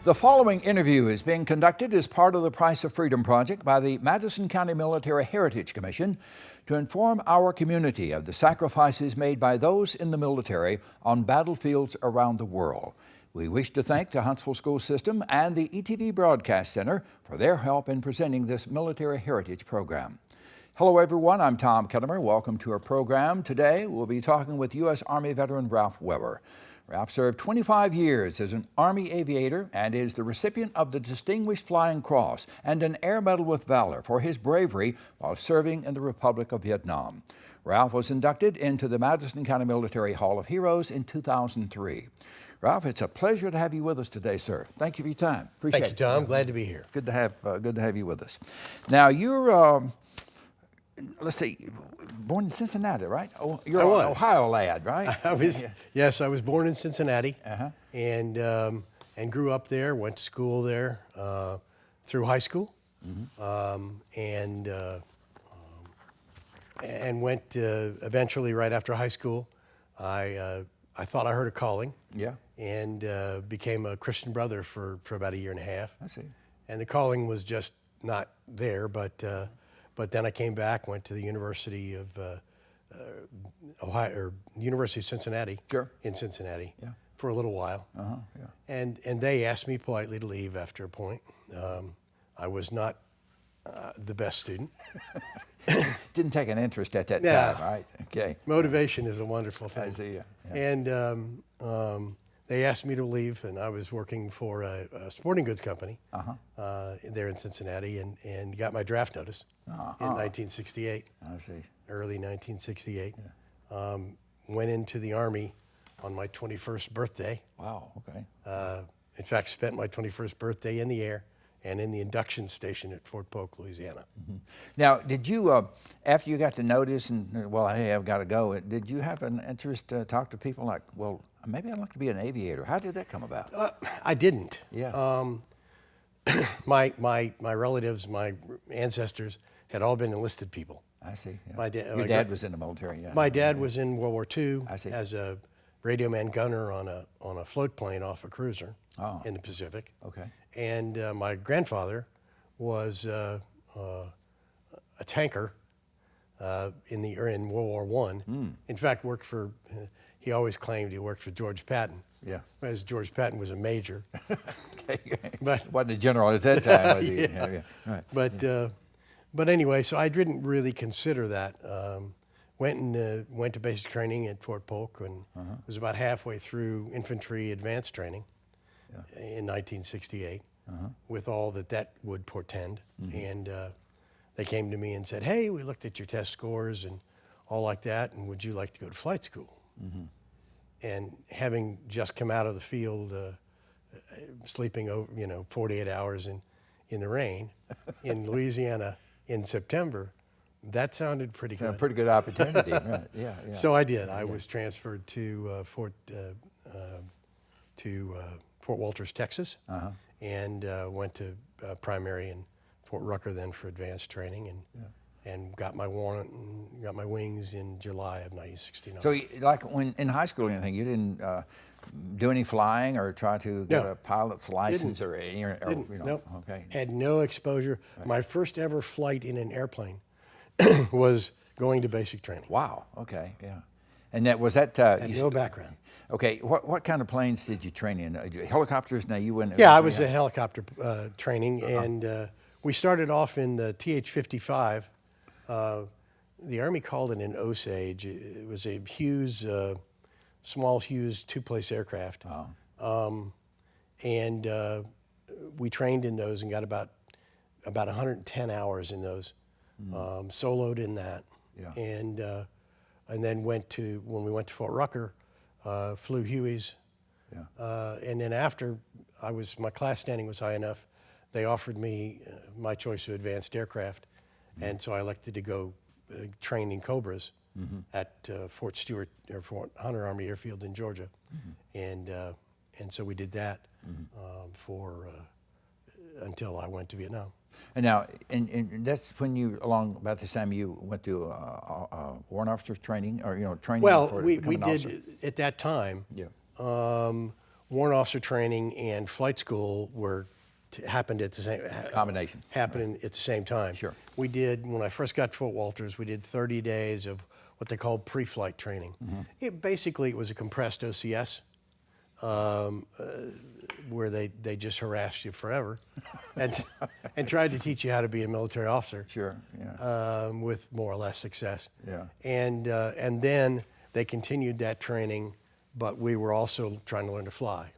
The following interview is being conducted as part of the Price of Freedom Project by the Madison County Military Heritage Commission to inform our community of the sacrifices made by those in the military on battlefields around the world. We wish to thank the Huntsville School System and the ETV Broadcast Center for their help in presenting this Military Heritage Program. Hello everyone, I'm Tom Kettemer. Welcome to our program. Today we'll be talking with U.S. Army veteran Ralph Weber. Ralph served 25 years as an Army aviator and is the recipient of the Distinguished Flying Cross and an Air Medal with Valor for his bravery while serving in the Republic of Vietnam. Ralph was inducted into the Madison County Military Hall of Heroes in 2003. Ralph, it's a pleasure to have you with us today, sir. Thank you for your time. Appreciate it. Thank you, Tom. Glad to be here. Good to have you with us. Now, you're let's see, born in Cincinnati, right? Oh, you're an Ohio lad, right? Yes, I was born in Cincinnati, and grew up there. Went to school there through high school, and went eventually right after high school. I thought I heard a calling. Yeah. And became a Christian brother for about a year and a half. I see. And the calling was just not there, but then I came back, went to the University of Ohio, or University of Cincinnati. Sure. In Cincinnati. Yeah. For a little while. Yeah. And they asked me politely to leave after a point. I was not the best student. Didn't take an interest at that time, right? Okay. Motivation is a wonderful thing. I see, yeah. And they asked me to leave, and I was working for a sporting goods company there in Cincinnati, and got my draft notice in 1968. I see. Early 1968. Yeah. Went into the Army on my 21st birthday. Wow, okay. In fact, spent my 21st birthday in the air and in the induction station at Fort Polk, Louisiana. Now, did you, after you got the notice and, well, hey, I've got to go, did you have an interest to talk to people like, well, maybe I'd like to be an aviator? How did that come about? I didn't. Yeah. My relatives, my ancestors had all been enlisted people. I see. Yeah. Your dad was in the military, yeah. My dad was in World War II I see. as a radio man gunner on a float plane off a cruiser in the Pacific. Okay. And my grandfather was a tanker in World War I. In fact, worked for. He always claimed he worked for George Patton. Yeah. Whereas George Patton was a major. But wasn't a general at that time, was he? Yeah. Right. But anyway, so I didn't really consider that. Went to basic training at Fort Polk, and was about halfway through infantry advanced training in 1968, with all that would portend. And they came to me and said, "Hey, we looked at your test scores and all like that, and would you like to go to flight school?" And having just come out of the field, sleeping over 48 hours in the rain in Louisiana in September, that sounded pretty good. A pretty good opportunity, right? Yeah. So I did. I was transferred to Fort Walters, Texas, and went to primary in Fort Rucker then for advanced training, and got my warrant and got my wings in July of 1969. So, like when in high school or anything, you didn't do any flying or try to get a pilot's license Didn't. Nope. Okay. Had no exposure. Right. My first ever flight in an airplane was going to basic training. Wow. Okay. Yeah. And was that? Had no background. Okay. What kind of planes did you train in? Helicopters? Now you went. Yeah, I was a helicopter training, and we started off in the TH-55. The Army called it an Osage. It was a Hughes, small Hughes two-place aircraft. And we trained in those and got about 110 hours in those, soloed in that. Yeah. And then when we went to Fort Rucker, flew Hueys. Yeah. And then after my class standing was high enough, they offered me my choice of advanced aircraft. And so I elected to go train in Cobras at Fort Stewart or Fort Hunter Army Airfield in Georgia, and so we did that until I went to Vietnam. And now, and that's when you, along about this time, you went to warrant officers training, or training. Well, for we becoming an officer. did at that time. Yeah. warrant officer training and flight school happened at the same Combination. happening at the same time. Sure. We did, when I first got to Fort Walters, we did 30 days of what they called pre-flight training. It was a compressed OCS. Where they just harassed you forever, and tried to teach you how to be a military officer. Sure. Yeah. With more or less success. Yeah. And then they continued that training, but we were also trying to learn to fly.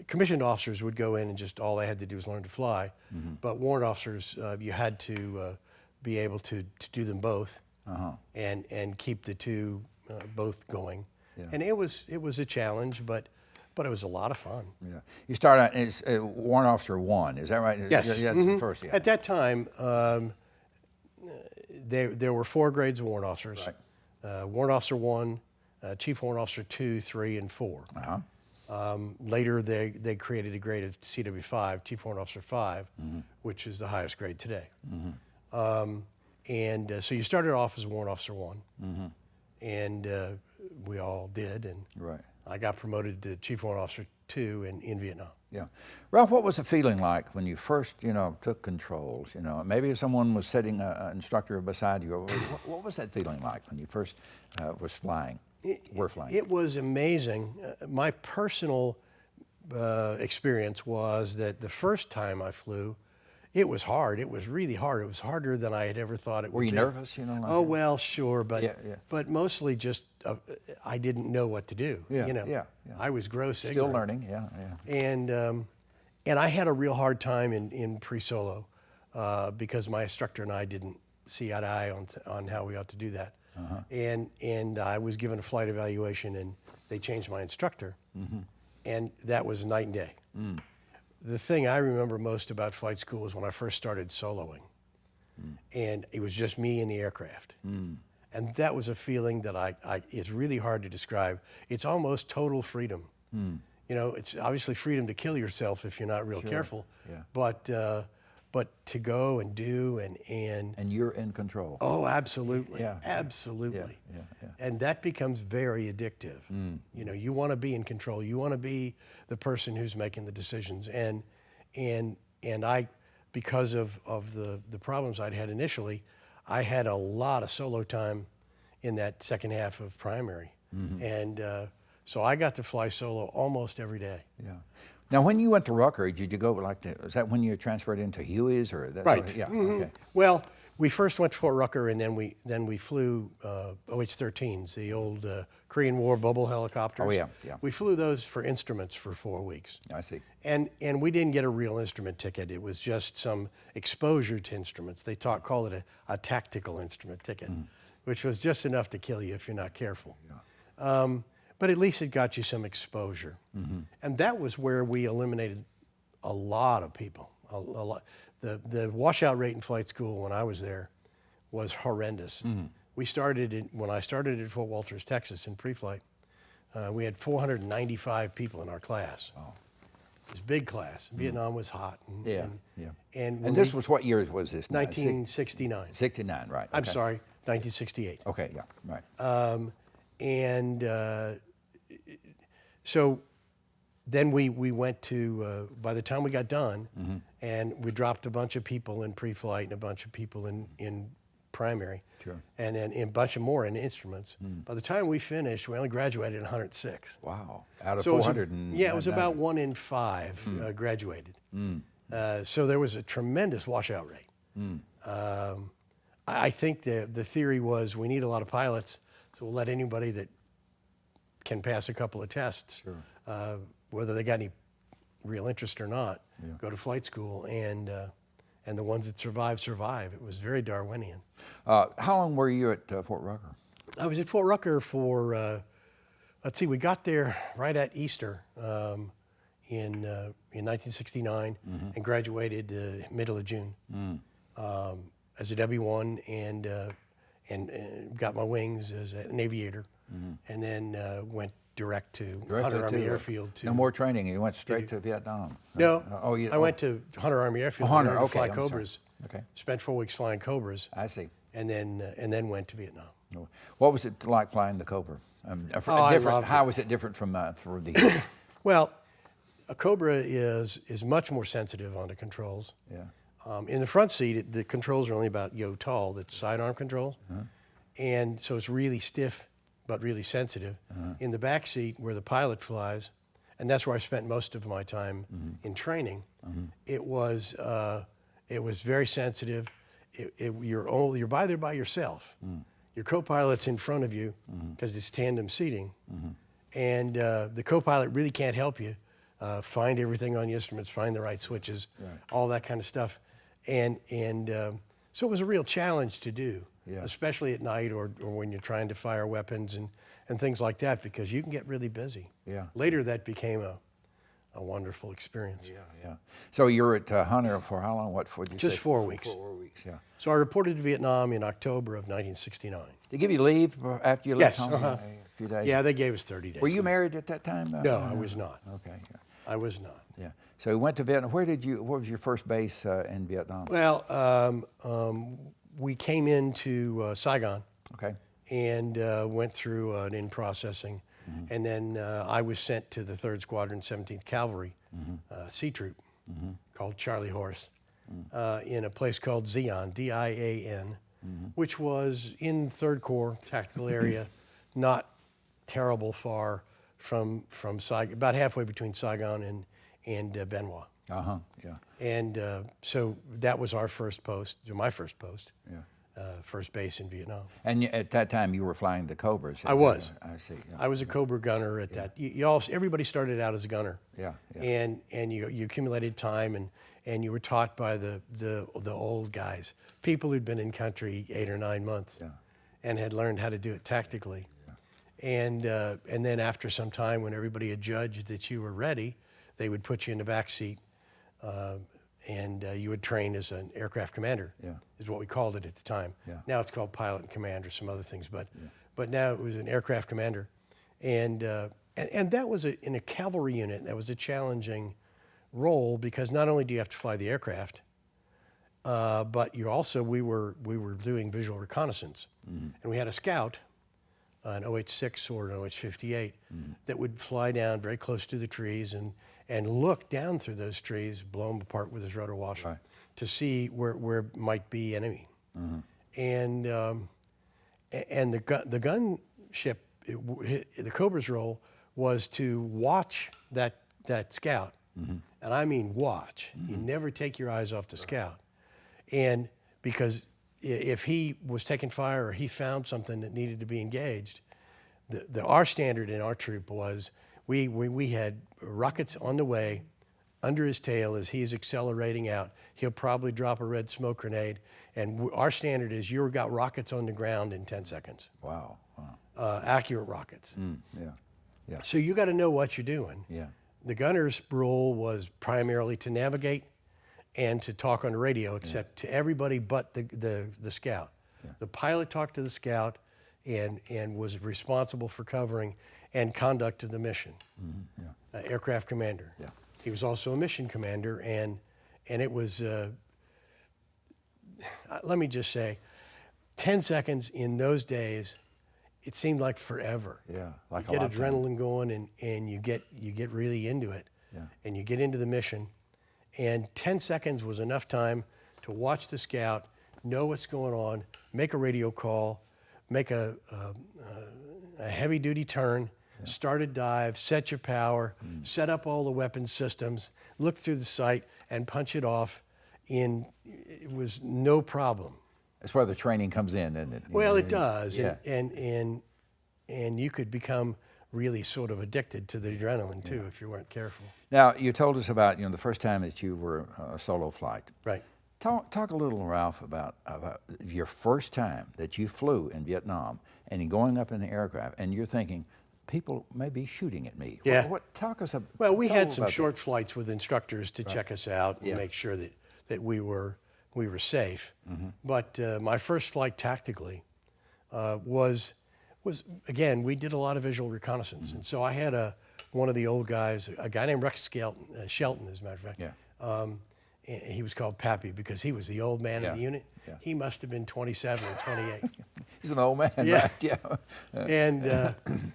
Commissioned officers would go in and just all they had to do was learn to fly, but warrant officers you had to be able to do them both, and keep the two both going. Yeah. And it was a challenge, but it was a lot of fun. Yeah. You started out as Warrant Officer 1, is that right? Yes. Yeah, that's the first, yeah. At that time, there were 4 grades of warrant officers. Right. Warrant Officer 1, Chief Warrant Officer 2, 3, and 4. Later, they created a grade of CW5, Chief Warrant Officer 5, which is the highest grade today. So you started off as Warrant Officer 1, and we all did, and right. I got promoted to Chief Warrant Officer 2 in Vietnam. Yeah. Ralph, what was it feeling like when you first, took controls? Maybe if someone was sitting, an instructor beside you, what was that feeling like when you first were flying? It was amazing. My personal experience was that the first time I flew, it was hard. It was really hard. It was harder than I had ever thought it would be. Were you nervous? Oh, well, sure, but yeah. but mostly just I didn't know what to do. Yeah. I was gross Still ignorant. learning, yeah. And I had a real hard time in pre-solo because my instructor and I didn't see eye to eye on how we ought to do that. And I was given a flight evaluation, and they changed my instructor, and that was night and day. The thing I remember most about flight school was when I first started soloing, and it was just me and the aircraft. And that was a feeling that it's really hard to describe. It's almost total freedom. It's obviously freedom to kill yourself if you're not real careful, but to go and do and you're in control. Oh, absolutely, yeah. Absolutely. Yeah. And that becomes very addictive. You want to be in control. You want to be the person who's making the decisions. And I, because of the problems I'd had initially, I had a lot of solo time in that second half of primary, and so I got to fly solo almost every day. Yeah. Now, when you went to Rucker, did you go is that when you transferred into Huey's or that? Right. Yeah. Okay. Well, we first went to Fort Rucker, and then we flew OH-13s, the old Korean War bubble helicopters. Oh yeah. We flew those for instruments for 4 weeks. I see. And we didn't get a real instrument ticket. It was just some exposure to instruments. They call it a tactical instrument ticket, which was just enough to kill you if you're not careful. Yeah. But at least it got you some exposure. And that was where we eliminated a lot of people. A lot. The washout rate in flight school when I was there was horrendous. When I started at Fort Walters, Texas, in pre-flight, we had 495 people in our class. Oh. It was a big class. Vietnam was hot. And this was what year was this? 1969. 69, right. Okay. I'm sorry, 1968. Okay, yeah, right. So then we went to, by the time we got done, and we dropped a bunch of people in pre-flight and a bunch of people in primary, and then a bunch of more in instruments. By the time we finished, we only graduated 106. Wow, out of 400. It was about 1 in 5 graduated. So there was a tremendous washout rate. I think the theory was we need a lot of pilots, so we'll let anybody that can pass a couple of tests, whether they got any real interest or not, go to flight school, and the ones that survive. It was very Darwinian. How long were you at Fort Rucker? I was at Fort Rucker for, we got there right at Easter in 1969 and graduated middle of June as a W1 and got my wings as an aviator. And then went direct to Hunter Army Airfield. No more training. You went straight to Vietnam. No, I went to Hunter Army Airfield. Hunter, to fly I'm Cobras. Sorry. Okay. Spent 4 weeks flying Cobras. I see. And then went to Vietnam. What was it like flying the Cobra? I loved it. How was it different from for the Well, a Cobra is much more sensitive on the controls. Yeah. In the front seat, the controls are only about tall, the sidearm controls. And so it's really stiff, but really sensitive. In the back seat, where the pilot flies, and that's where I spent most of my time in training, it was very sensitive. You're there by yourself. Your co-pilot's in front of you because it's tandem seating. And the co-pilot really can't help you find everything on the instruments, find the right switches, all that kind of stuff. And so it was a real challenge to do, especially at night or when you're trying to fire weapons and things like that, because you can get really busy. Later, that became a wonderful experience. So you were at Hunter for how long? What for? Just 4 weeks. 4 weeks, yeah. So I reported to Vietnam in October of 1969. They give you leave after you left Yes, home? A few days? Yeah, they gave us 30 days. Were you married at that time? No, I was not. Okay. I was not. Yeah. So you went to Vietnam. What was your first base in Vietnam? Well, we came into Saigon. Okay. And went through an in-processing. And then I was sent to the 3rd Squadron, 17th Cavalry Sea Troop called Charlie Horse in a place called Dian, D-I-A-N, which was in 3rd Corps tactical area, not terrible far from Saigon, about halfway between Saigon and Bien Hoa. Yeah. And so that was our first post, my first post. Yeah. First base in Vietnam. And at that time, you were flying the Cobras. I was. I see. Yeah. I was a Cobra gunner at that. Everybody started out as a gunner. And you accumulated time, and you were taught by the old guys, people who'd been in country 8 or 9 months, and had learned how to do it tactically. And then after some time, when everybody had judged that you were ready, they would put you in the back seat. And you would train as an aircraft commander, is what we called it at the time. Now it's called pilot and command or some other things, but now it was an aircraft commander. And that was in a cavalry unit. That was a challenging role because not only do you have to fly the aircraft, but we were doing visual reconnaissance. And we had a scout, an OH-6 or an OH-58, that would fly down very close to the trees and look down through those trees, blow them apart with his rotor washer, to see where might be enemy. And the gunship, the Cobra's role was to watch that scout, and I mean watch. You never take your eyes off the scout, and because if he was taking fire or he found something that needed to be engaged, our standard in our troop was we had rockets on the way under his tail as he's accelerating out. He'll probably drop a red smoke grenade, and our standard is you've got rockets on the ground in 10 seconds. Wow. Accurate rockets. Yeah. So you got to know what you're doing. Yeah. The gunner's role was primarily to navigate and to talk on the radio, except to everybody but the scout. The pilot talked to the scout and was responsible for covering and conduct of the mission. Aircraft commander. He was also a mission commander, and it was, let me just say, 10 seconds in those days, it seemed like forever. Like you get adrenaline going, and you get really into it, and you get into the mission, and 10 seconds was enough time to watch the scout, know what's going on, make a radio call, make a heavy-duty turn, start a dive, set your power, set up all the weapon systems, look through the sight, and punch it off. It was no problem. That's where the training comes in, isn't it? Well, it does, and you could become really sort of addicted to the adrenaline too if you weren't careful. Now, you told us about the first time that you were a solo flight. Right. Talk a little, Ralph, about your first time that you flew in Vietnam and going up in the aircraft, and you're thinking, people may be shooting at me. Talk us about. Well, we had some short flights with instructors to check us out and make sure that we were safe. But my first flight tactically was again, we did a lot of visual reconnaissance, and so I had one of the old guys, a guy named Rex Shelton, as a matter of fact. He was called Pappy because he was the old man of the unit. He must have been 27 or 28. He's an old man, Yeah. right? Yeah.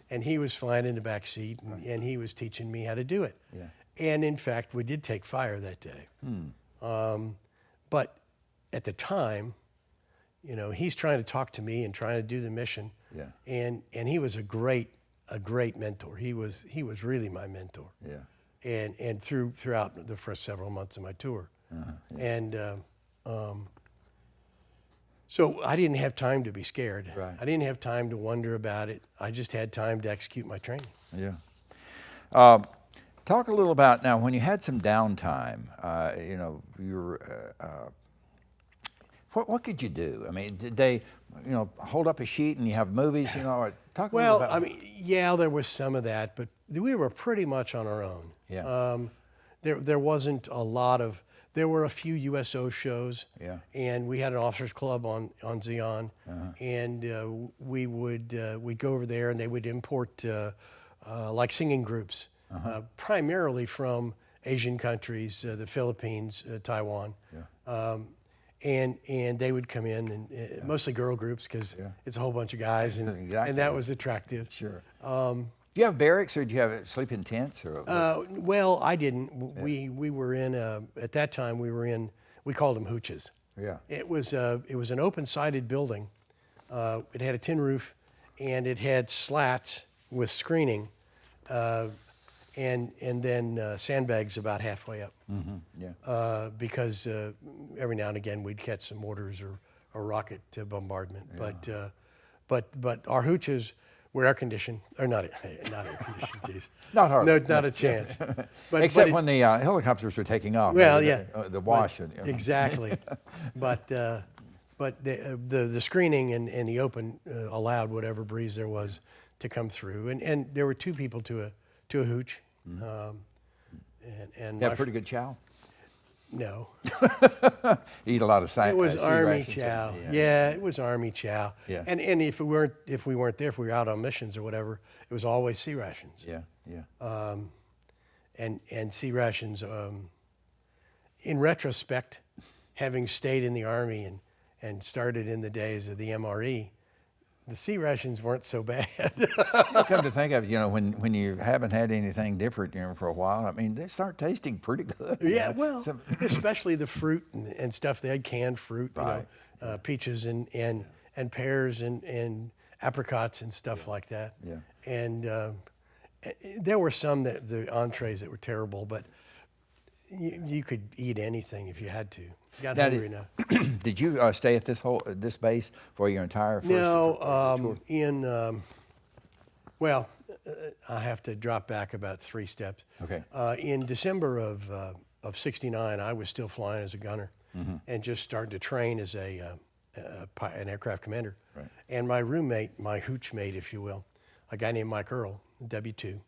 And he was flying in the back seat, and he was teaching me how to do it. Yeah. And in fact, we did take fire that day. But at the time, you know, he's trying to talk to me and trying to do the mission. Yeah. And he was a great mentor. He was really my mentor. Yeah. And throughout the first several months of my tour. Yeah. And so I didn't have time to be scared. Right. I didn't have time to wonder about it. I just had time to execute my training. Yeah. Talk a little about now when you had some downtime. You know, you were. What could you do? I mean, did they, you know, hold up a sheet and you have movies? You know, or talk a little about. Well, I mean, yeah, there was some of that, but we were pretty much on our own. Yeah. There wasn't a lot of. There were a few USO shows. Yeah. And we had an officers club on Zion, and we'd go over there and they would import like singing groups, primarily from Asian countries, the Philippines, Taiwan. Yeah. And they would come in, and mostly girl groups because it's a whole bunch of guys, and Exactly. and that was attractive. Sure. Do you have barracks or do you have sleep in tents? Or Well, I didn't. We were in at that time we called them HOHs. Yeah. It was an open-sided building. It had a tin roof, and it had slats with screening, and then sandbags about halfway up. Mm-hmm. Yeah. Because every now and again we'd catch some mortars or rocket bombardment. Yeah. But our HOHs were air conditioned, or not air conditioned. Geez. Not hardly. No, not a chance. Except when the helicopters were taking off. Well, maybe yeah. The wash. Exactly. But the screening and the open allowed whatever breeze there was to come through. And there were two people to a hooch. And You have pretty good chow? No. Eat a lot of It was sea Army rations. chow. Yeah, it was Army chow. Yeah. And if we weren't there, if we were out on missions or whatever, it was always sea rations. Yeah, yeah. And sea rations, in retrospect, having stayed in the Army and started in the days of the MRE, the sea rations weren't so bad. Come to think of it, you know, when you haven't had anything different, you know, for a while, I mean, they start tasting pretty good. Yeah, well, especially the fruit and stuff. They had canned fruit, Right. you know, peaches and pears and apricots and stuff like that. Yeah. And there were some the entrees that were terrible, but you could eat anything if you had to. Got hungry enough. Did you stay at this base for your entire first No, tour? Well, I have to drop back about 3 steps. Okay. In December of '69, I was still flying as a gunner and just started to train as an aircraft commander. Right. And my roommate, my hooch mate, if you will, a guy named Mike Earl, W2,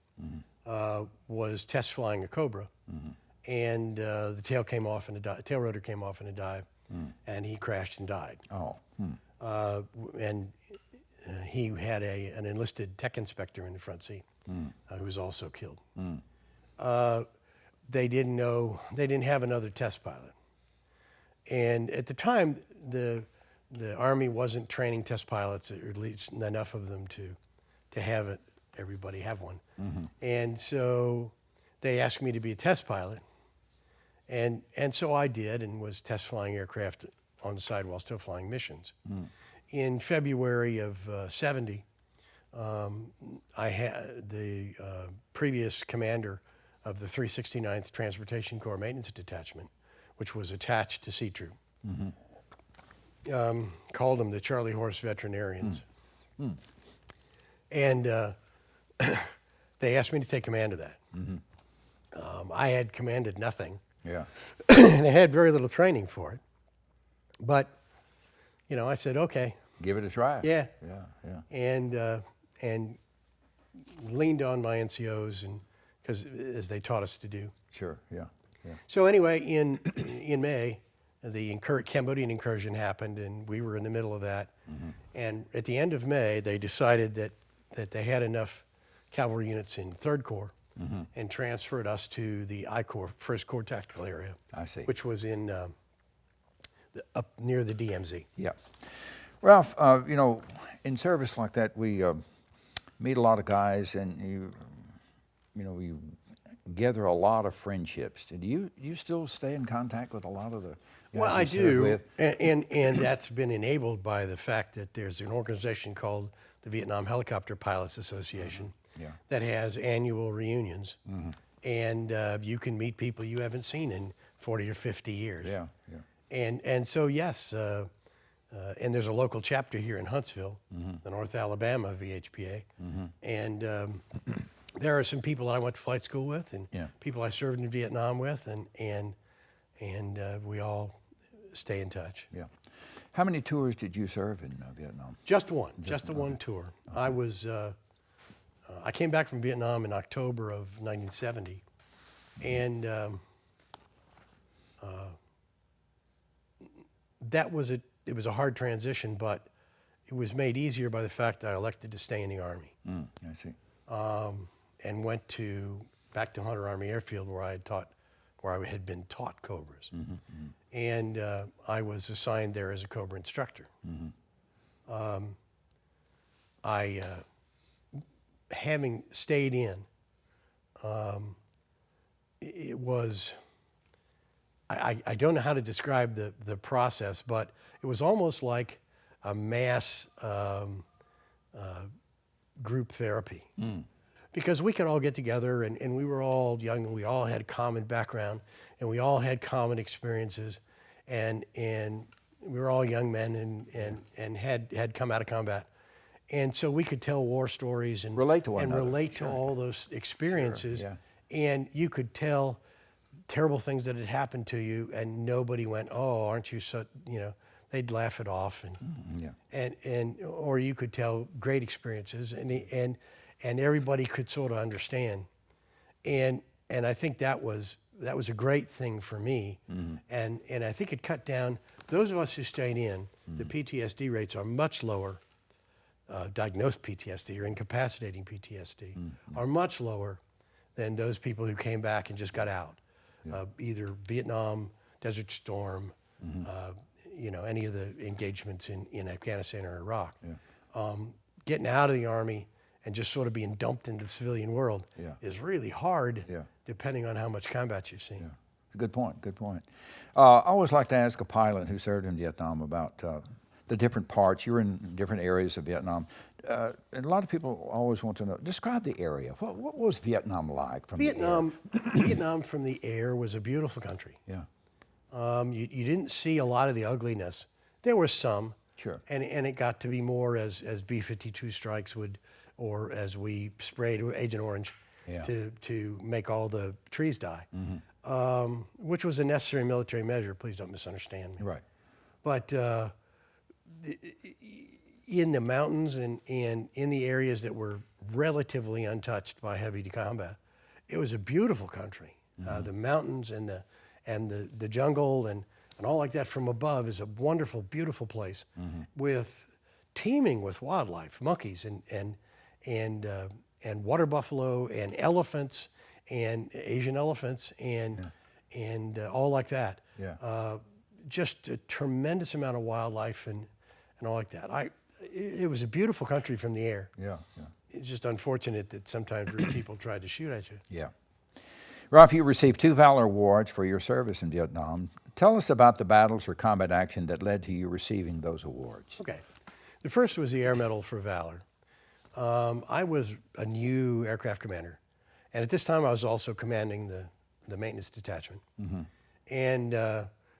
was test flying a Cobra. And the tail came off in a tail rotor came off in a dive, and he crashed and died. Oh. And he had an enlisted tech inspector in the front seat who was also killed. They didn't have another test pilot, and at the time the Army wasn't training test pilots, or at least enough of them to have everybody have one, and so they asked me to be a test pilot. And so I did, and was test flying aircraft on the side while still flying missions. In February of '70, I had the previous commander of the 369th Transportation Corps Maintenance Detachment, which was attached to Sea Troop, called them the Charlie Horse Veterinarians. And they asked me to take command of that. I had commanded nothing. Yeah. And I had very little training for it. But, you know, I said, okay. Give it a try. Yeah. Yeah. And leaned on my NCOs, and because as they taught us to do. Sure. Yeah. Yeah. So anyway, in May, the Cambodian incursion happened, and we were in the middle of that. And at the end of May, they decided that they had enough cavalry units in 3rd Corps and transferred us to the I Corps, 1st Corps Tactical Area. I see. Which was in up near the DMZ. Yeah. Ralph, you know, in service like that, we meet a lot of guys, and you know, you gather a lot of friendships. Do you still stay in contact with a lot of the guys Well, I you served do, with? and that's been enabled by the fact that there's an organization called the Vietnam Helicopter Pilots Association Yeah. that has annual reunions, and you can meet people you haven't seen in 40 or 50 years. Yeah, yeah. And so yes, and there's a local chapter here in Huntsville, the North Alabama VHPA, and there are some people that I went to flight school with, and Yeah. people I served in Vietnam with, and we all stay in touch. Yeah. How many tours did you serve in Vietnam? Just one, just the one tour. I was, I came back from Vietnam in October of 1970, and it was a hard transition, but it was made easier by the fact that I elected to stay in the Army. I see. And went back to Hunter Army Airfield where I had been taught Cobras. And I was assigned there as a Cobra instructor. Having stayed in, it was, I don't know how to describe the process, but it was almost like a mass group therapy. Because we could all get together, and we were all young, and we all had a common background, and we all had common experiences, and we were all young men and had come out of combat. And so we could tell war stories and relate to one another. relate to all those experiences. Sure, And you could tell terrible things that had happened to you, and nobody went, "Oh, aren't you so," you know, they'd laugh it off. And or you could tell great experiences, and everybody could sort of understand. And I think that was a great thing for me. And I think it cut down, those of us who stayed in, the PTSD rates are much lower. Diagnosed PTSD or incapacitating PTSD are much lower than those people who came back and just got out. Either Vietnam, Desert Storm, you know, any of the engagements in Afghanistan or Iraq. Getting out of the Army and just sort of being dumped into the civilian world is really hard, depending on how much combat you've seen. Good point, good point. I always like to ask a pilot who served in Vietnam about the different parts. You're in different areas of Vietnam. And a lot of people always want to know, describe the area. What was Vietnam like from the air? Vietnam from the air was a beautiful country. You didn't see a lot of the ugliness. There was some. Sure. And it got to be more as B-52 strikes would, or as we sprayed Agent Orange to make all the trees die, which was a necessary military measure. Please don't misunderstand me. Right. But in the mountains and in the areas that were relatively untouched by heavy combat, it was a beautiful country. The mountains and the jungle and all like that from above is a wonderful, beautiful place with teeming with wildlife, monkeys and water buffalo and elephants and Asian elephants and all like that. Just a tremendous amount of wildlife and all like that. It was a beautiful country from the air. It's just unfortunate that sometimes people tried to shoot at you. Ralph, you received 2 Valor Awards for your service in Vietnam. Tell us about the battles or combat action that led to you receiving those awards. Okay. The first was the Air Medal for Valor. I was a new aircraft commander, and at this time I was also commanding the maintenance detachment. And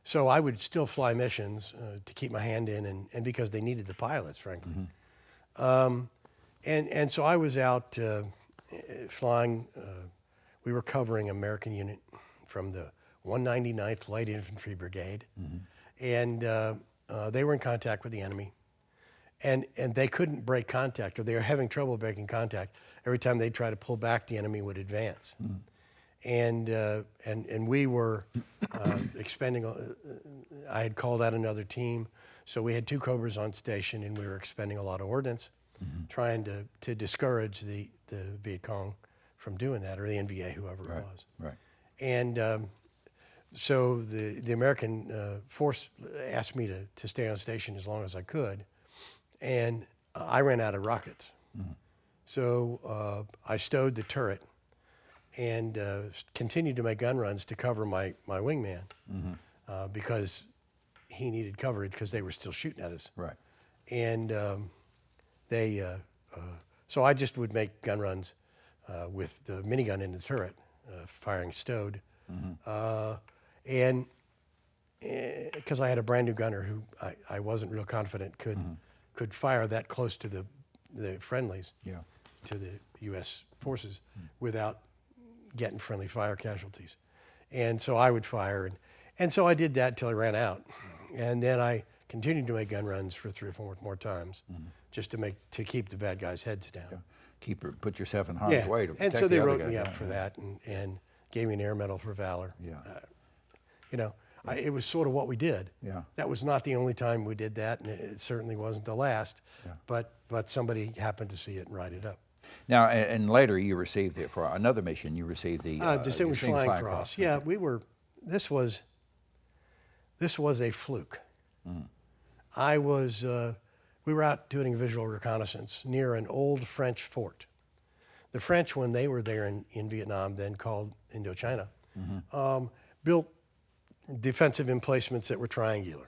so I would still fly missions to keep my hand in, and because they needed the pilots, frankly. And so I was out flying. We were covering an American unit from the 199th Light Infantry Brigade, and they were in contact with the enemy. And they couldn't break contact, or they were having trouble breaking contact. Every time they'd try to pull back, the enemy would advance. And we were expending. I had called out another team, so we had 2 Cobras on station, and we were expending a lot of ordnance, trying to discourage the Viet Cong from doing that, or the NVA, whoever it was. And so the American force asked me to stay on station as long as I could. and I ran out of rockets. So I stowed the turret and continued to make gun runs to cover my wingman because he needed coverage because they were still shooting at us. Right. And so I just would make gun runs with the minigun in the turret, firing stowed. And because I had a brand new gunner who I wasn't real confident could fire that close to the friendlies, to the U.S. forces without getting friendly fire casualties. And so I would fire. And so I did that until I ran out. And then I continued to make gun runs for 3 or 4 more times just to keep the bad guys' heads down. Put yourself in harm's way to protect and so they the other wrote guys. me up for that and gave me an Air Medal for Valor. You know, it was sort of what we did. That was not the only time we did that, and it certainly wasn't the last. But somebody happened to see it and write it up. Now, and later you received it for another mission. You received the Distinguished Flying Cross. Yeah, we were. This was a fluke. We were out doing visual reconnaissance near an old French fort. The French, when they were there in Vietnam, then called Indochina, built defensive emplacements that were triangular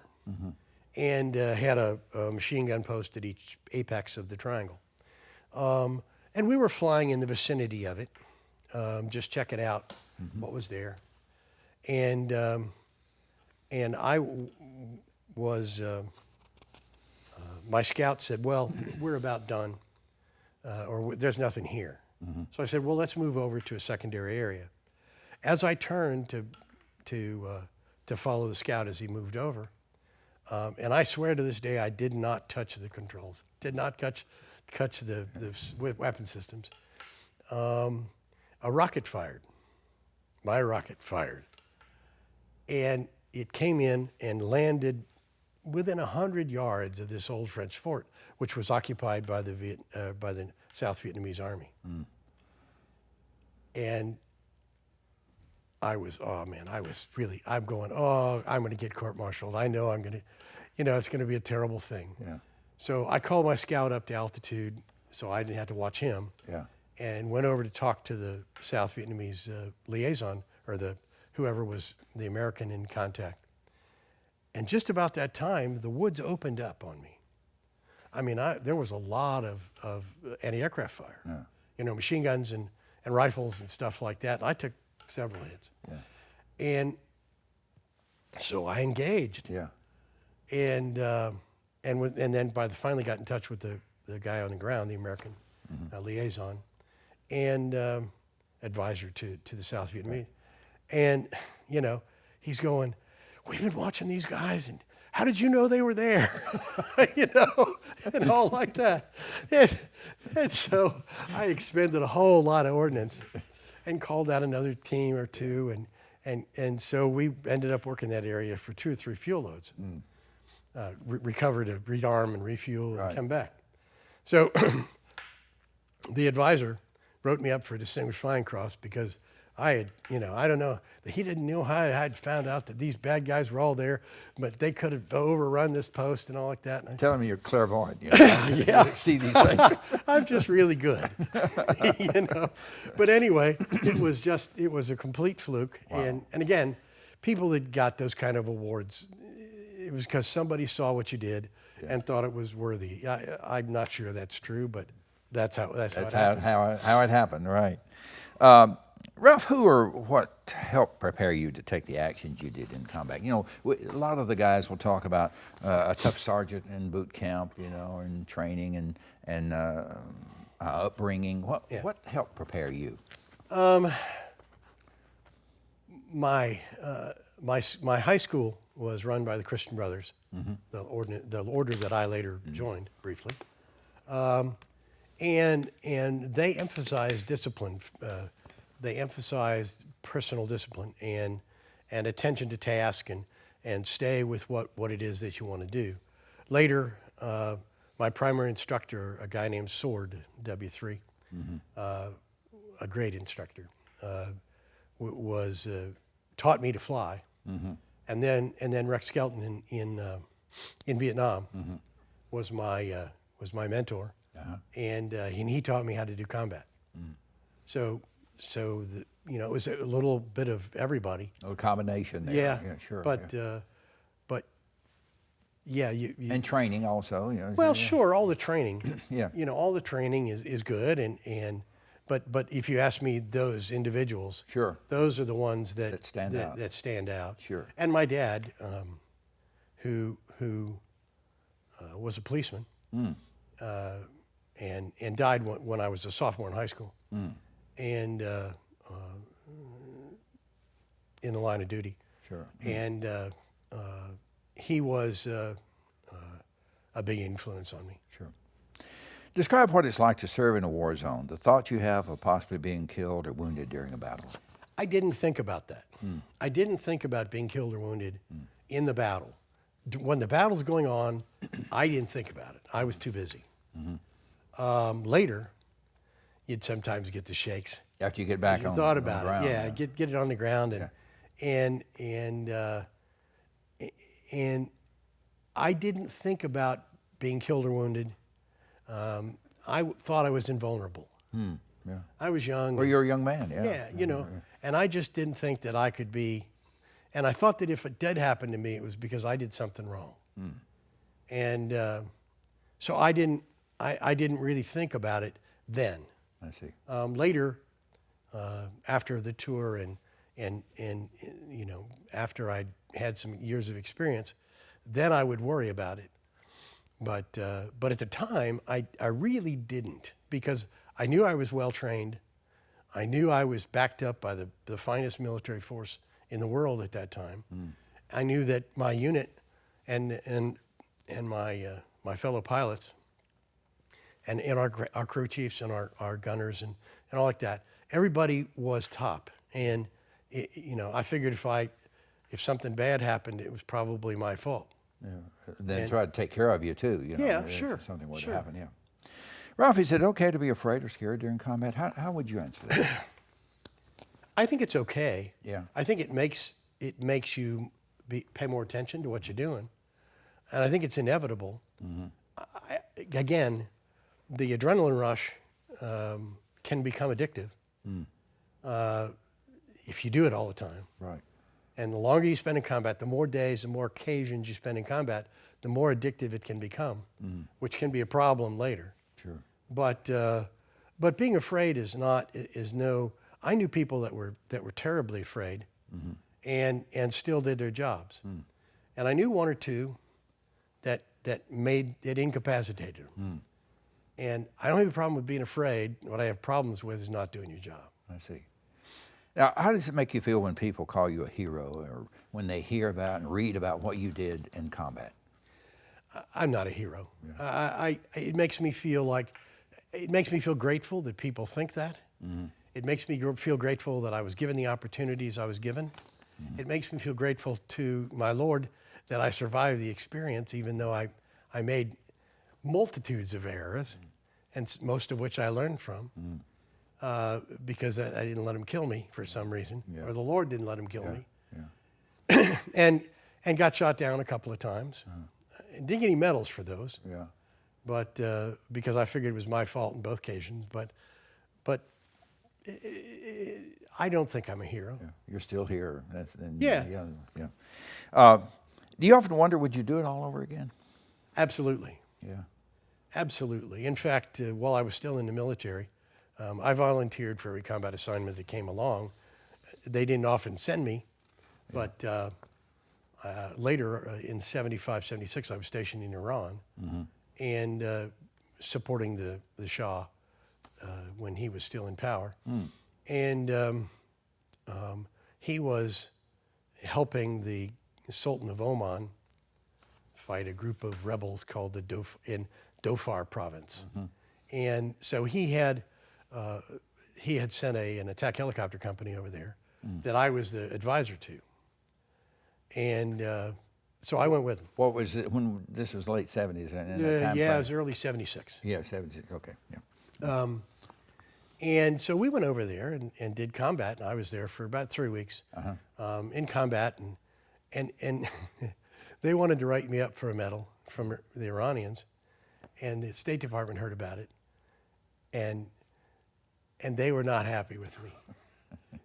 and had a machine gun post at each apex of the triangle. And we were flying in the vicinity of it, just checking out what was there. And I was, my scout said, well, we're about done, or there's nothing here. So I said, well, let's move over to a secondary area. As I turned to follow the scout as he moved over, and I swear to this day I did not touch the controls, did not touch the weapon systems. A rocket fired. My rocket fired. And it came in and landed within 100 yards of this old French fort, which was occupied by the South Vietnamese army. And I'm going, I'm going to get court-martialed. I know I'm going to, it's going to be a terrible thing. So I called my scout up to altitude so I didn't have to watch him. And went over to talk to the South Vietnamese liaison, or whoever was the American in contact. And just about that time, the woods opened up on me. I mean, there was a lot of anti-aircraft fire, machine guns and rifles and stuff like that. And I took several hits. And so I engaged. And then finally got in touch with the guy on the ground, the American liaison, and advisor to the South Vietnamese. And, he's going, we've been watching these guys, and how did you know they were there? And all like that. And so I expended a whole lot of ordnance and called out another team or two, and so we ended up working that area for 2 or 3 fuel loads. Recover to rearm and refuel and come back. So the advisor wrote me up for a Distinguished Flying Cross because I had, I don't know, he didn't know how I had found out that these bad guys were all there, but they could have overrun this post and all like that. Tell me you're clairvoyant. You see these things. I'm just really good, But anyway, it was a complete fluke. And again, people that got those kind of awards, it was because somebody saw what you did and thought it was worthy. I'm not sure that's true, but that's how it happened. How it happened, right. Ralph, who or what helped prepare you to take the actions you did in combat? A lot of the guys will talk about a tough sergeant in boot camp, and training and upbringing. What helped prepare you? My high school was run by the Christian Brothers, the order that I later joined briefly, and they emphasized discipline. They emphasized personal discipline and attention to task and stay with what it is that you want to do. Later, my primary instructor, a guy named Sword, W3, a great instructor, taught me to fly. And then Rex Skelton in Vietnam was my was my mentor, and he taught me how to do combat. So it was a little bit of everybody. A combination there. Yeah, Sure. But you and training also. Well, sure, all the training. Yeah. All the training is good, but if you ask me those individuals, sure, those are the ones that stand out. Sure. And my dad, who was a policeman, and died when I was a sophomore in high school, and in the line of duty. Sure. And he was a big influence on me. Sure. Describe what it's like to serve in a war zone, the thought you have of possibly being killed or wounded during a battle. I didn't think about that. I didn't think about being killed or wounded in the battle. When the battle's going on, I didn't think about it. I was too busy. Later, you'd sometimes get the shakes. After you get back on the ground. Thought about it. Yeah, get it on the ground, and I didn't think about being killed or wounded. I thought I was invulnerable. Yeah. I was young. Well, you're a young man, Yeah, and I just didn't think that I could be, and I thought that if it did happen to me, it was because I did something wrong. And so I didn't really think about it then. I see. Later, after the tour and after I'd had some years of experience, then I would worry about it. But at the time, I really didn't, because I knew I was well trained. I knew I was backed up by the finest military force in the world at that time. I knew that my unit and my fellow pilots and our crew chiefs and our gunners and all like that, everybody was top. And I figured if something bad happened, it was probably my fault. Yeah. Then try to take care of you too. Yeah, sure. If something were to happen. Yeah. Ralph, is it okay to be afraid or scared during combat? How would you answer that? I think it's okay. Yeah. I think it makes you pay more attention to what you're doing, and I think it's inevitable. Again, the adrenaline rush can become addictive if you do it all the time. Right. And the longer you spend in combat, the more days, the more occasions you spend in combat, the more addictive it can become, which can be a problem later. Sure. But being afraid is no. I knew people that were terribly afraid, and still did their jobs, and I knew one or two that incapacitated them. And I don't have a problem with being afraid. What I have problems with is not doing your job. I see. Now, how does it make you feel when people call you a hero, or when they hear about and read about what you did in combat? I'm not a hero. Yeah. It makes me feel grateful that people think that. It makes me feel grateful that I was given the opportunities I was given. It makes me feel grateful to my Lord that I survived the experience, even though I made multitudes of errors, and most of which I learned from. Because I didn't let him kill me for some reason, or the Lord didn't let him kill me. Yeah. and got shot down a couple of times. Didn't get any medals for those. Yeah. But because I figured it was my fault in both occasions. But I don't think I'm a hero. Yeah. You're still here. Yeah. Do you often wonder, would you do it all over again? Absolutely. Yeah. Absolutely. In fact, while I was still in the military, I volunteered for every combat assignment that came along. They didn't often send me, but later in 75, 76, I was stationed in Iran and supporting the Shah when he was still in power. And he was helping the Sultan of Oman fight a group of rebels called in Dhofar province. And so he had sent an attack helicopter company over there that I was the advisor to. And so I went with him. What was it when this was late 70s? Yeah, it was early 76. Yeah, 76, okay, yeah. And so we went over there and did combat, and I was there for about 3 weeks in combat, and they wanted to write me up for a medal from the Iranians. and the State Department heard about it, and they were not happy with me.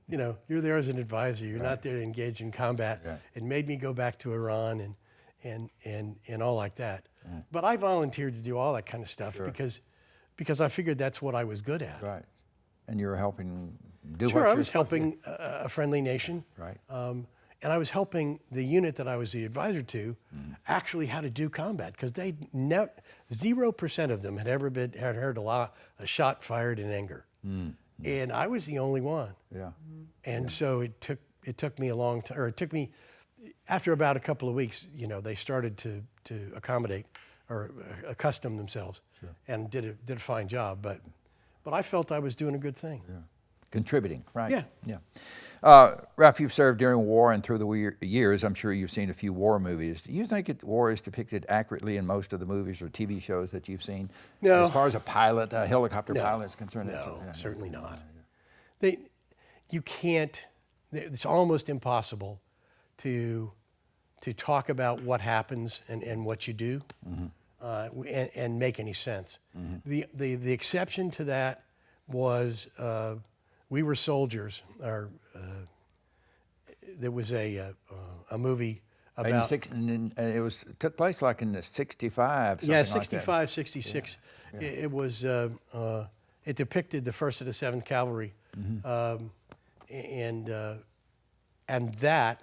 You know, you're there as an advisor. You're not there to engage in combat. Right. It made me go back to Iran and all like that. But I volunteered to do all that kind of stuff because I figured that's what I was good at. Right. And you were helping do Sure, what I you're was supposed to do. helping a friendly nation. Right. And I was helping the unit that I was the advisor to actually how to do combat, because they 0% of them had ever had heard a shot fired in anger. And I was the only one. Yeah. And so it took me a long time, or it took me, after about a couple of weeks, you know, they started to accommodate or accustom themselves, and did a fine job. But I felt I was doing a good thing. Yeah. Contributing, right? Yeah. Yeah. Ralph, you've served during war and through the years. I'm sure you've seen a few war movies. Do you think war is depicted accurately in most of the movies or TV shows that you've seen? No. As far as a helicopter pilot is concerned? No, certainly not. You can't. It's almost impossible to talk about what happens and what you do, and make any sense. The exception to that was we were soldiers. There was a movie about it took place like in the 65. yeah, something like 65, that. 66. Yeah. It was it depicted the 1st of the 7th Cavalry, and that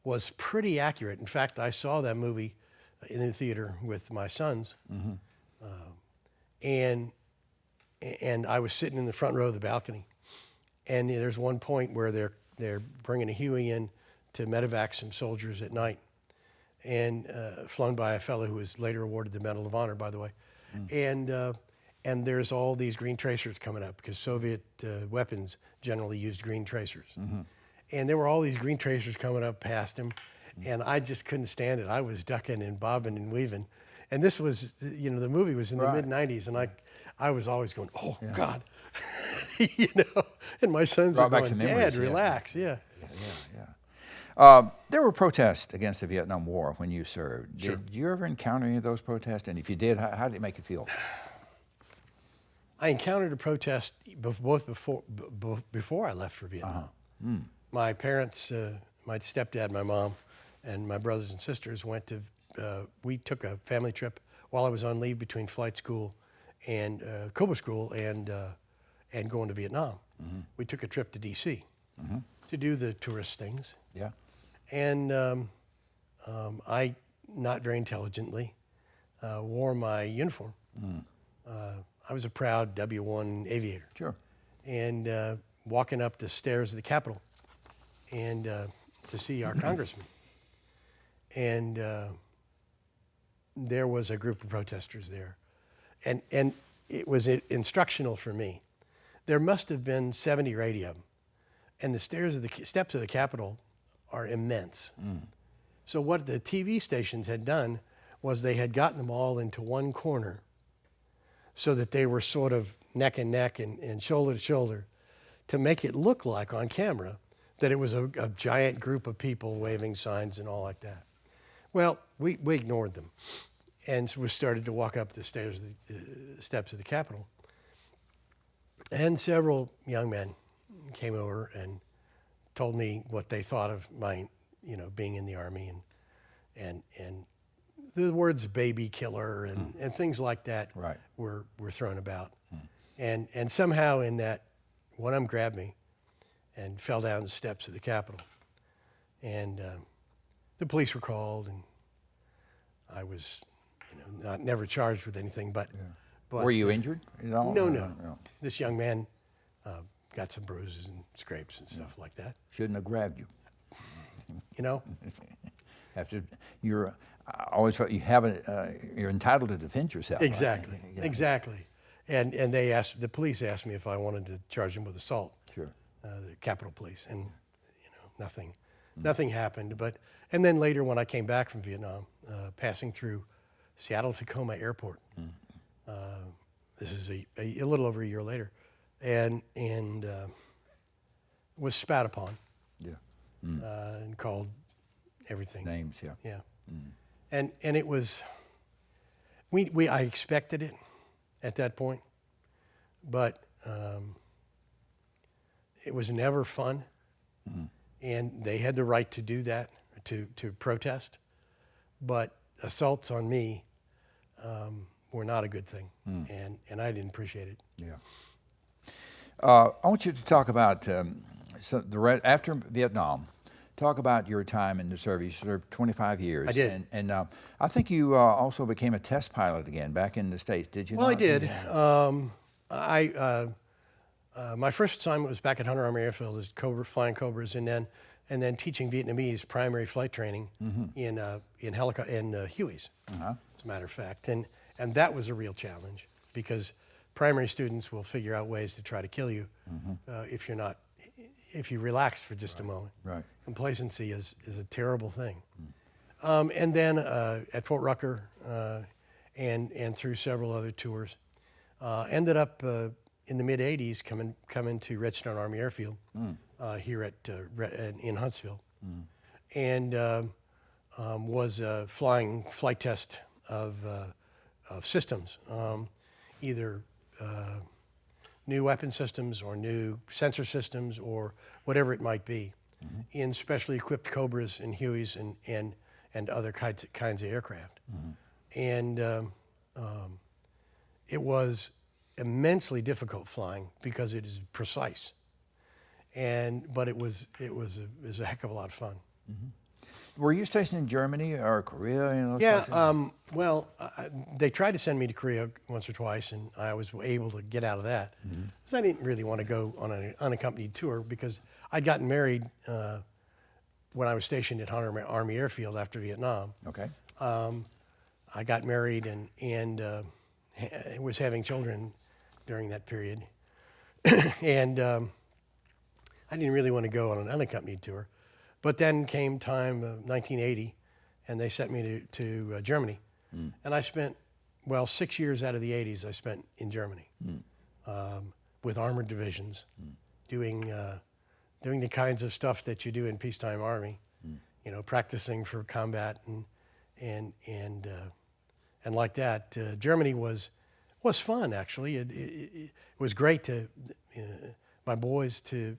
was pretty accurate. In fact, I saw that movie in the theater with my sons, and I was sitting in the front row of the balcony, and there's one point where they're bringing a Huey in to medevac some soldiers at night, and flown by a fellow who was later awarded the Medal of Honor, by the way, and there's all these green tracers coming up, because Soviet weapons generally used green tracers. And there were all these green tracers coming up past him, and I just couldn't stand it. I was ducking and bobbing and weaving. And this was, you know, the movie was in the mid-'90s, and I was always going, oh, God. You know, and my sons are going, Dad, relax. Yeah. There were protests against the Vietnam War when you served. Sure. Did you ever encounter any of those protests? And if you did, how did it make you feel? I encountered a protest both before I left for Vietnam. My parents, my stepdad, my mom, and my brothers and sisters went to, we took a family trip while I was on leave between flight school and Cobra School and going to Vietnam. We took a trip to D.C. To do the tourist things. Yeah. And I, not very intelligently, wore my uniform. I was a proud W-1 aviator. Sure. And walking up the stairs of the Capitol and to see our congressman. And there was a group of protesters there. And it was instructional for me. There must have been 70 or 80 of them. And the steps of the Capitol are immense. So what the TV stations had done was they had gotten them all into one corner so that they were sort of neck and neck and shoulder to shoulder to make it look like on camera that it was a giant group of people waving signs and all like that. Well, we ignored them, and so we started to walk up the stairs, the steps of the Capitol. And several young men came over and told me what they thought of my, you know, being in the Army, and the words "baby killer" and things like that were thrown about. And somehow in that, one of them grabbed me and fell down the steps of the Capitol. And the police were called, and I was, you know, never charged with anything. But were you injured at all? No. This young man got some bruises and scrapes and stuff like that. Shouldn't have grabbed you. You know. I always felt you're entitled to defend yourself. Exactly. Right? Exactly. And the police asked me if I wanted to charge them with assault. Sure. The Capitol Police, and you know, nothing happened. And then later, when I came back from Vietnam, passing through Seattle-Tacoma Airport, this is a little over a year later, and was spat upon. Yeah. And called everything names. Yeah. And it was I expected it at that point, but it was never fun, and they had the right to do that, to protest, but assaults on me were not a good thing, and I didn't appreciate it. Yeah. I want you to talk about after Vietnam. Talk about your time in the service. You served 25 years. I did. And I think you also became a test pilot again back in the States, did you? Well, not? I did. My first assignment was back at Hunter Army Airfield as flying Cobras, and then teaching Vietnamese primary flight training in Hueys, as a matter of fact. And that was a real challenge, because primary students will figure out ways to try to kill you if you relax for just a moment. Right. Complacency is a terrible thing. And then at Fort Rucker and through several other tours, ended up in the mid-'80s coming to Redstone Army Airfield here in Huntsville, and was flying flight test of systems, either new weapon systems or new sensor systems or whatever it might be, in specially equipped Cobras and Hueys and other kinds of aircraft. And it was immensely difficult flying because it is precise. But it was a heck of a lot of fun. Were you stationed in Germany or Korea? Well, they tried to send me to Korea once or twice, and I was able to get out of that because I didn't really want to go on an unaccompanied tour, because I'd gotten married when I was stationed at Hunter Army Airfield after Vietnam. Okay. I got married and was having children during that period, and I didn't really want to go on an unaccompanied tour. But then came time, 1980, and they sent me to Germany. And I spent, 6 years out of the 80s I spent in Germany with armored divisions, doing the kinds of stuff that you do in peacetime army, practicing for combat and like that. Germany was fun, actually. It was great to my boys to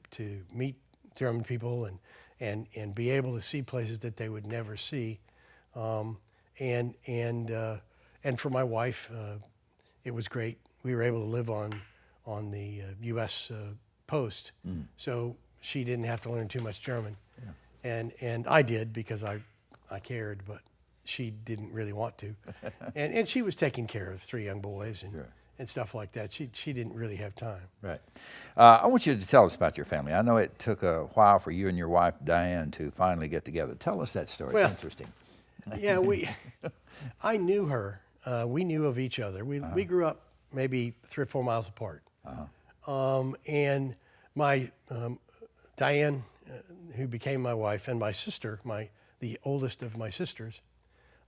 meet German people and be able to see places that they would never see, and for my wife, it was great. We were able to live on the U.S. post, so she didn't have to learn too much German, and I did because I cared, but she didn't really want to, and she was taking care of 3 young boys and stuff like that. She didn't really have time. Right. I want you to tell us about your family. I know it took a while for you and your wife, Diane, to finally get together. Tell us that story. It's interesting. Yeah, I knew her. We knew of each other. We grew up maybe 3 or 4 miles apart. And my Diane, who became my wife, and my sister, the oldest of my sisters,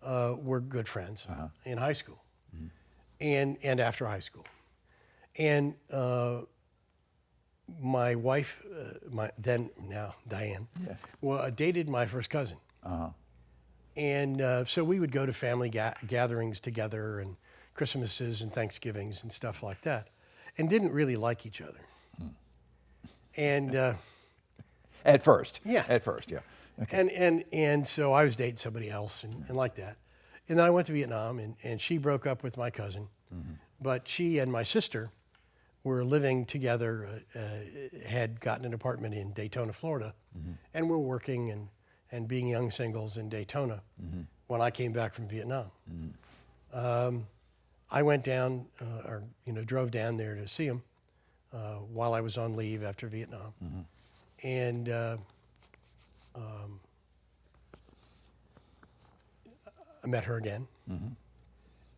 were good friends in high school. And after high school. And my wife, now Diane, dated my first cousin. And so we would go to family gatherings together, and Christmases and Thanksgivings and stuff like that, and didn't really like each other. And at first. Yeah. At first, yeah. Okay. And so I was dating somebody else and like that. And then I went to Vietnam, and she broke up with my cousin. But she and my sister were living together, had gotten an apartment in Daytona, Florida, and were working and being young singles in Daytona when I came back from Vietnam. I went down, drove down there to see them while I was on leave after Vietnam. And I met her again,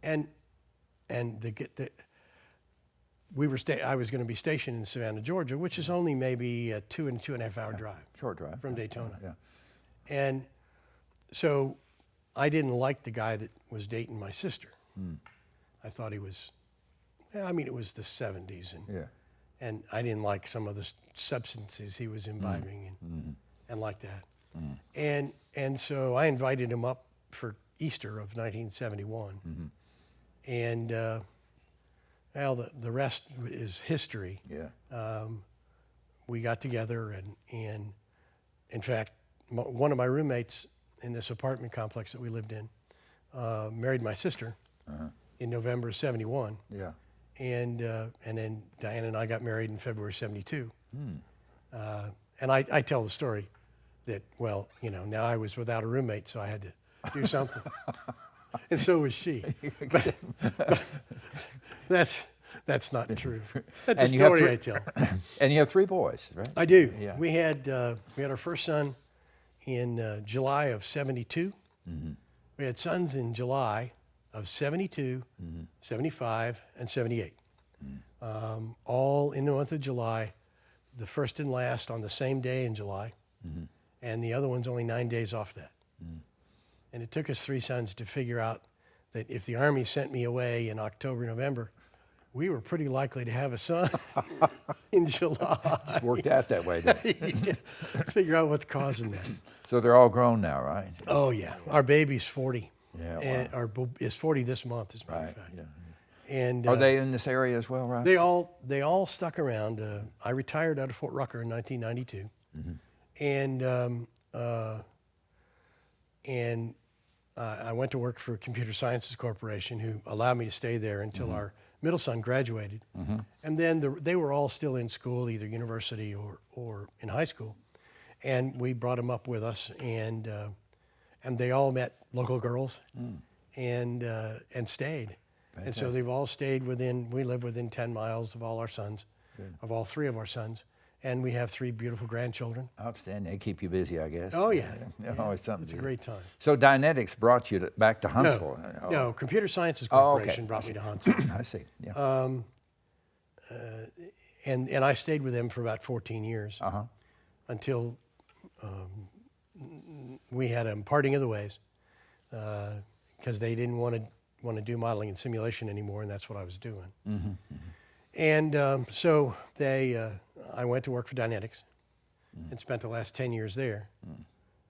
and I was going to be stationed in Savannah, Georgia, which is only maybe a 2.5 hour drive. Short drive from Daytona. Yeah. And so I didn't like the guy that was dating my sister. I thought he was, it was the 70s, and I didn't like some of the substances he was imbibing and like that. And so I invited him up for Easter of 1971, And well, the rest is history. Yeah. We got together, and in fact, one of my roommates in this apartment complex that we lived in married my sister in November of '71. Yeah. And then Diane and I got married in February '72. And I tell the story that, well, you know, now I was without a roommate, so I had to do something. And so was she. But that's not true. That's And a you have story I tell. And you have 3 boys, right? I do. Yeah. We had our first son in July of '72. We had sons in July of '72, '75, and '78. All in the month of July, the first and last on the same day in July, and the other one's only 9 days off that. And it took us 3 sons to figure out that if the Army sent me away in October, November, we were pretty likely to have a son in July. It's worked out that way, didn't it? Yeah. Figure out what's causing that. So they're all grown now, right? Oh, yeah. Our baby's 40. Yeah, wow. And is 40 this month, as a matter of Right, fact. yeah. And Are they in this area as well, right? They all stuck around. I retired out of Fort Rucker in 1992, and I went to work for Computer Sciences Corporation, who allowed me to stay there until our middle son graduated, and then they were all still in school, either university or in high school, and we brought them up with us, and they all met local girls, and stayed. And so they've all stayed we live within 10 miles of all our sons, of all 3 of our sons. And we have 3 beautiful grandchildren. Outstanding. They keep you busy, I guess. Oh, yeah. Always something. It's a to do. great time. So Dynetics brought you back to Huntsville. No, Computer Sciences Oh, okay. Corporation brought me to Huntsville. I see. Yeah. And I stayed with them for about 14 years until we had a parting of the ways because they didn't want to do modeling and simulation anymore, and that's what I was doing. And so I went to work for Dynetics and spent the last 10 years there.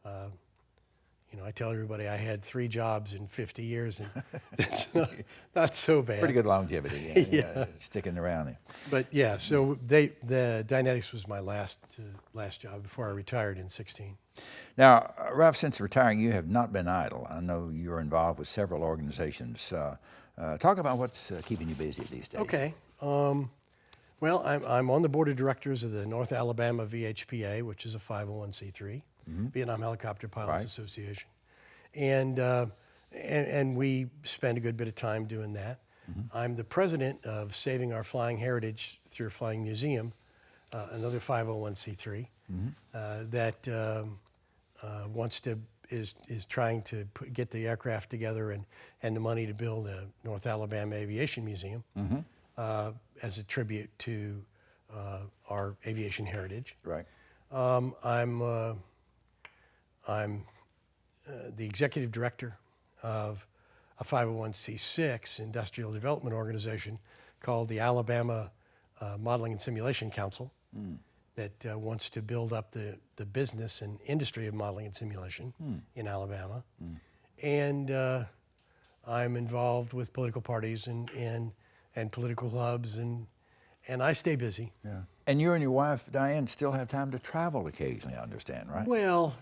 You know, I tell everybody I had 3 jobs in 50 years, and that's not so bad. Pretty good longevity. Yeah. Sticking around there. But yeah, so the Dynetics was my last job before I retired in '16. Now, Ralph, since retiring, you have not been idle. I know you're involved with several organizations. Talk about what's keeping you busy these days. Okay. Well, I'm on the board of directors of the North Alabama VHPA, which is a 501c3, Vietnam Helicopter Pilots Association, and we spend a good bit of time doing that. I'm the president of Saving Our Flying Heritage through a Flying Museum, another 501c3 that is trying to get the aircraft together and the money to build a North Alabama Aviation Museum as a tribute to our aviation heritage. Right. I'm the executive director of a 501c6 industrial development organization called the Alabama Modeling and Simulation Council that wants to build up the business and industry of modeling and simulation in Alabama. And I'm involved with political parties and political clubs, and I stay busy. Yeah. And you and your wife, Diane, still have time to travel occasionally, I understand, right? Well,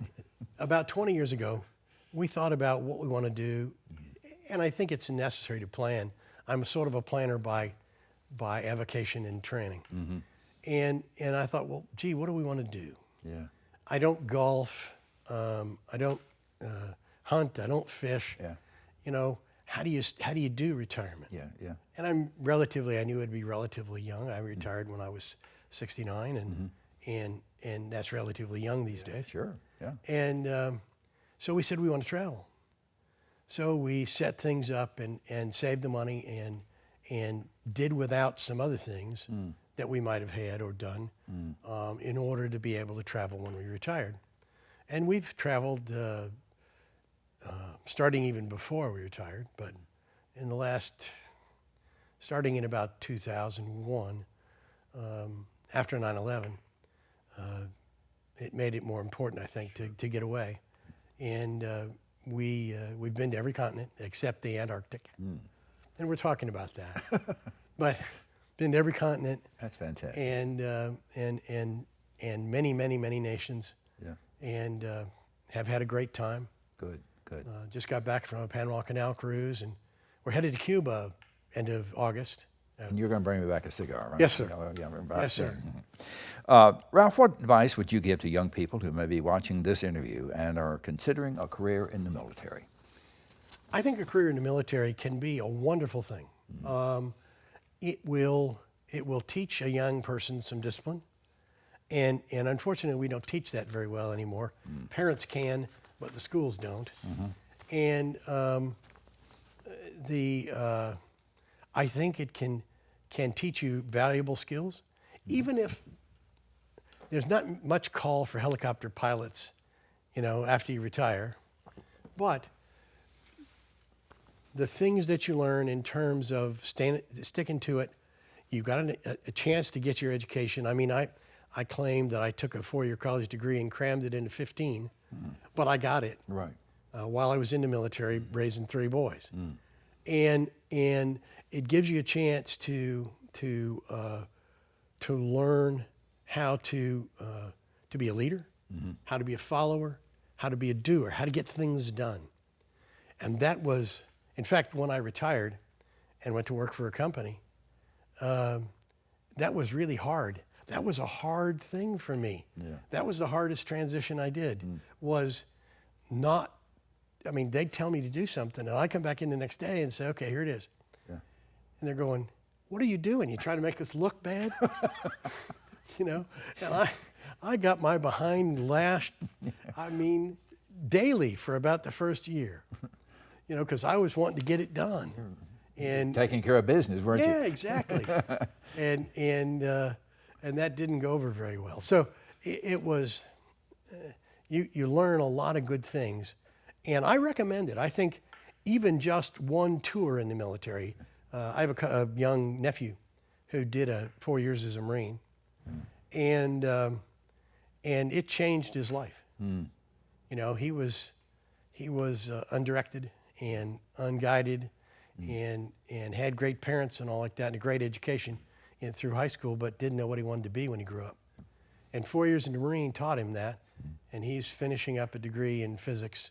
about 20 years ago, we thought about what we want to do, and I think it's necessary to plan. I'm sort of a planner by avocation and training. And I thought, well, gee, what do we want to do? Yeah. I don't golf. I don't hunt. I don't fish. Yeah. You know, how do you do retirement? Yeah. Yeah. And I knew I'd be relatively young. I retired when I was 69, and that's relatively young these days. Sure. Yeah. And so we said we want to travel. So we set things up and saved the money and did without some other things that we might have had or done in order to be able to travel when we retired. And we've traveled starting even before we retired, but in the last, starting in about 2001, after 9/11, it made it more important, I think, to get away. And we've been to every continent except the Antarctic. and we're talking about that. But been to every continent. That's fantastic. And many, many, many nations. Yeah. And have had a great time. Good, good. Just got back from a Panama Canal cruise, and we're headed to Cuba end of August. And you're going to bring me back a cigar, right? Yes, sir. Yes, sir. Ralph, what advice would you give to young people who may be watching this interview and are considering a career in the military? I think a career in the military can be a wonderful thing. It will teach a young person some discipline, and unfortunately we don't teach that very well anymore. Parents can, but the schools don't. And I think it can teach you valuable skills, even if there's not much call for helicopter pilots, after you retire. But the things that you learn in terms of sticking to it, you've got a chance to get your education. I mean, I claimed that I took a 4-year college degree and crammed it into 15, but I got it. Right. While I was in the military, raising 3 boys. And it gives you a chance to learn how to be a leader, how to be a follower, how to be a doer, how to get things done. And that was, in fact, when I retired and went to work for a company, that was really hard. That was a hard thing for me. Yeah. That was the hardest transition I did, was not, I mean, they'd tell me to do something, and I come back in the next day and say, okay, here it is. Yeah. And they're going, what are you doing? You trying to make us look bad? And I got my behind lashed, I mean, daily for about the first year, because I was wanting to get it done. And taking care of business, weren't you? Yeah, exactly. And that didn't go over very well. So it was, you learn a lot of good things. And I recommend it. I think even just one tour in the military. I have a young nephew who did 4 years as a Marine, and it changed his life. He was undirected and unguided, and had great parents and all like that, and a great education through high school, but didn't know what he wanted to be when he grew up. And 4 years in the Marine taught him that, and he's finishing up a degree in physics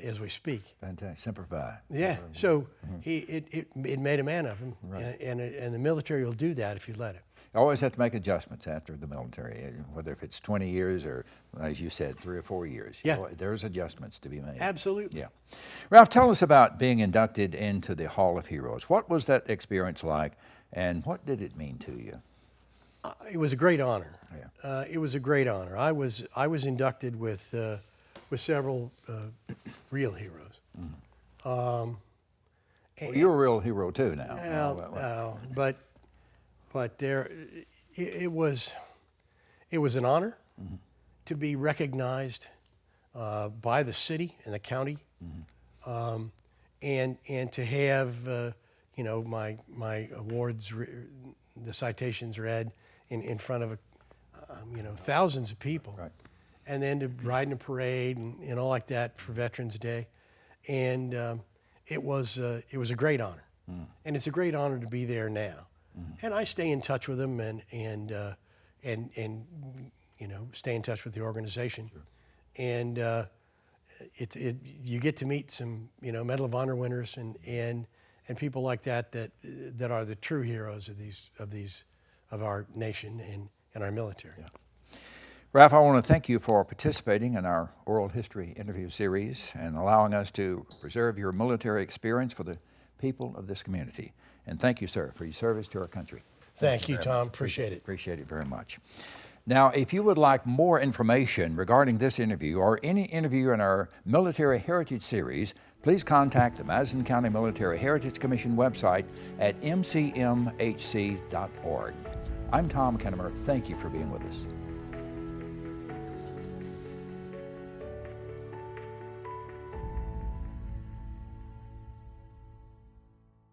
as we speak. Fantastic. Simplify. Yeah. So it made a man of him, right. And the military will do that if you let it. You always have to make adjustments after the military, whether if it's 20 years or, as you said, 3 or 4 years. Yeah. There's adjustments to be made. Absolutely. Yeah. Ralph, tell us about being inducted into the Hall of Heroes. What was that experience like, and what did it mean to you? It was a great honor. Yeah. It was a great honor. I was inducted with several real heroes. Well, you're a real hero too now. But it was an honor to be recognized by the city and the county, and to have my awards, the citations read in front of thousands of people. Right. And then to ride in a parade and all like that for Veterans Day, and it was a great honor, and it's a great honor to be there now, and I stay in touch with them and stay in touch with the organization, sure. And you get to meet some Medal of Honor winners and people like that are the true heroes of our nation and our military. Yeah. Ralph, I want to thank you for participating in our oral history interview series and allowing us to preserve your military experience for the people of this community. And thank you, sir, for your service to our country. Thank you, Tom. Appreciate it. Appreciate it very much. Now, if you would like more information regarding this interview or any interview in our Military Heritage Series, please contact the Madison County Military Heritage Commission website at mcmhc.org. I'm Tom Kennemer. Thank you for being with us.